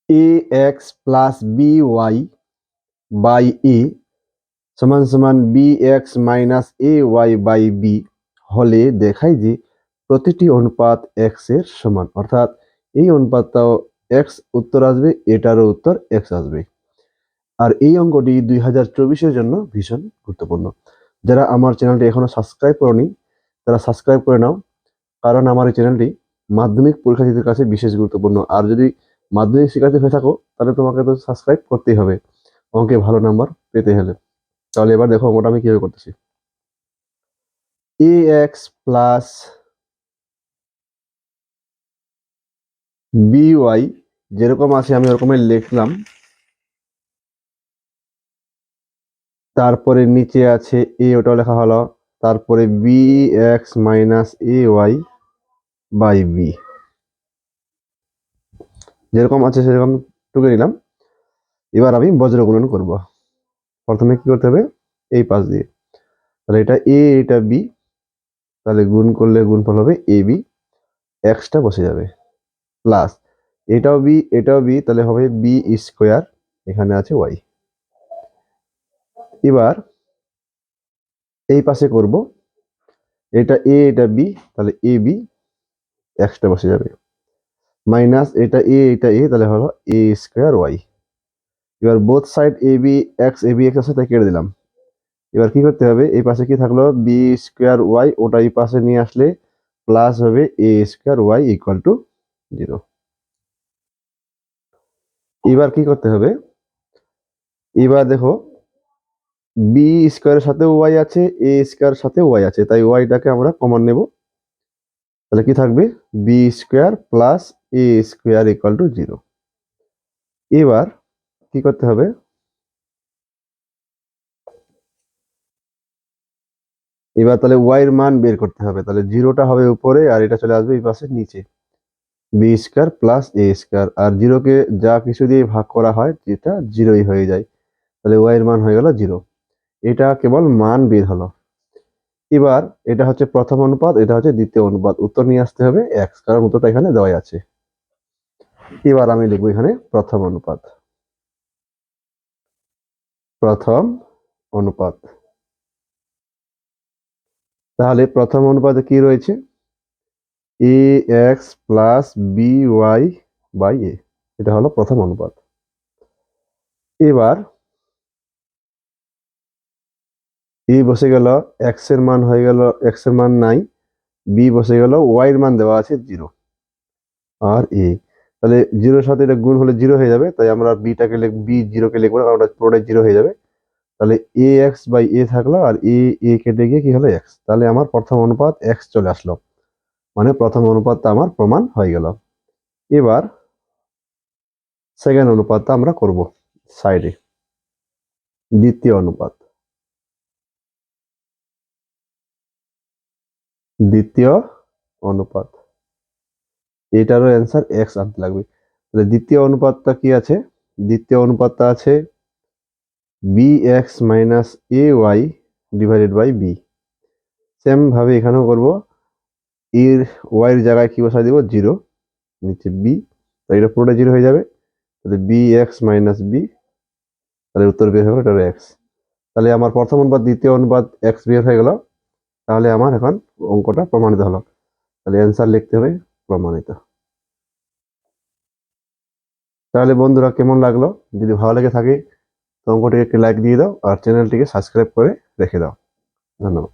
A X plus B Y by A সমান সমান B X minus A Y by B হলে দেখায় যে প্রতিটি অনুপাত এক্স এর সমান, অর্থাৎ এই অনুপাতটাও এক্স উত্তর আসবে, এটারও উত্তর এক্স আসবে। আর এই অঙ্কটি 2024-এর জন্য ভীষণ গুরুত্বপূর্ণ। যারা আমার চ্যানেলটি এখনো সাবস্ক্রাইব করনি তারা সাবস্ক্রাইব করে নাও, কারণ আমার এই চ্যানেলটি মাধ্যমিক পরীক্ষার্থীদের কাছে বিশেষ গুরুত্বপূর্ণ। আর যদি মাধ্যমিক শিক্ষার্থী হয়ে থাকো তাহলে তোমাকে তো সাবস্ক্রাইব করতেই হবে অঙ্কে ভালো নাম্বার পেতে হলে। তাহলে এবার দেখো অঙ্কটা আমি কিভাবে করতেছি। এ এক্স প্লাস বি ওয়াই যেরকম আছে আমি ওরকমই লিখলাম, তারপরে নিচে আছে এ, ওটাও লেখা হলো, তারপরে B X minus A Y by B যেরকম আছে সেরকম টুকে নিলাম। এবার আমি বজ্র গুণন করব। প্রথমে কি করতে হবে, এই পাশ দিয়ে, তাহলে এটা এ এটা বি, তাহলে গুণ করলে গুণফল হবে এ বি, এক্সটা বসে যাবে, প্লাস এটাও বি তাহলে হবে বি স্কোয়ার, এখানে আছে ওয়াই। এবার এই পাশে করব, এটা এ এটা বি তাহলে এ বি, এক্সটা বসে যাবে, মাইনাস এটা এ তাহলে হলো এ স্কোয়ার ওয়াই। এবার both side A B x আছে তাই কেটে দিলাম। এবার কি করতে হবে, এই পাশে কি থাকলো বি স্কোয়ার ওয়াই, ওটা এই পাশে নিয়ে আসলে প্লাস হবে এ স্কোয়ার ওয়াই ইকুয়াল টু 0। এবার কি করতে হবে, এবার দেখো বি স্কোয়ারের সাথে ওয়াই আছে, এ স্কোয়ারের সাথে ওয়াই আছে, তাই ওয়াইটাকে আমরা কমন নেব। তাহলে কি থাকবে, B square plus A square equal to 0। এবার কি করতে হবে, এবার তাহলে ওয়াই এর মান বের করতে হবে। তাহলে 0টা হবে উপরে আর এটা চলে আসবে এই পাশে নিচে, B square plus A square, আর 0কে যা কিছু দিয়ে ভাগ করা হয় যেটা 0ই হয়ে যায়, তাহলে ওয়াই এর মান হয়ে গেল 0। এটা কেবল মান বের হলো। এবার এটা হচ্ছে প্রথম অনুপাত, এটা হচ্ছে দ্বিতীয় অনুপাত, উত্তর নিয়ে আসতে হবে এক্স, কারণ উত্তরটা এখানে দেওয়াই আছে। এবার আমি লিখবো এখানে প্রথম অনুপাত, প্রথম অনুপাত। তাহলে প্রথম অনুপাতে কি রয়েছে, A X plus B Y by A, এটা হলো প্রথম অনুপাত। এবার এ বসে গেল, এক্স এর মান হয়ে গেল, এক্স এর মান নাই, বি বসে গেল, ওয়াই এর মান দেওয়া আছে 0 আর এ, তাহলে 0-এর সাথে এটা গুণ হলে 0 হয়ে যাবে, তাই আমরা বি 0-কে লিখবো না, কারণ ওটা পুরোটাই 0 হয়ে যাবে। তাহলে এ এক্স বাই এ থাকলো, আর এ কেটে গিয়ে কি হলো এক্স, তাহলে আমার প্রথম অনুপাত এক্স চলে আসলো, মানে প্রথম অনুপাতটা আমার প্রমাণ হয়ে গেল। এবার সেকেন্ড অনুপাতটা আমরা করব সাইডে, দ্বিতীয় অনুপাত, দ্বিতীয় অনুপাত, এটারও অ্যান্সার এক্স আনতে লাগবে। তাহলে দ্বিতীয় অনুপাতটা কি আছে, দ্বিতীয় অনুপাতটা আছে B X minus A Y divided by B. Same ভাবে এখানেও করব, এর ওয়াই এর জায়গায় কি বসাই দিব 0, নিচে বি, তো এটা পুরোটা 0 হয়ে যাবে, তাহলে বি এক্স মাইনাস বি, তাহলে উত্তর বের হবে এটা এক্স। তাহলে আমার প্রথম অনুপাত দ্বিতীয় অনুপাত এক্স বের হয়ে গেল, তাহলে আমার এখন অঙ্কটা প্রমাণিত হলো। তাহলে অ্যান্সার লিখতে হবে প্রমাণিত। তাহলে বন্ধুরা কেমন লাগলো, যদি ভালো লেগে থাকে তো অঙ্কটিকে একটি লাইক দিয়ে দাও আর চ্যানেলটিকে সাবস্ক্রাইব করে রেখে দাও। ধন্যবাদ।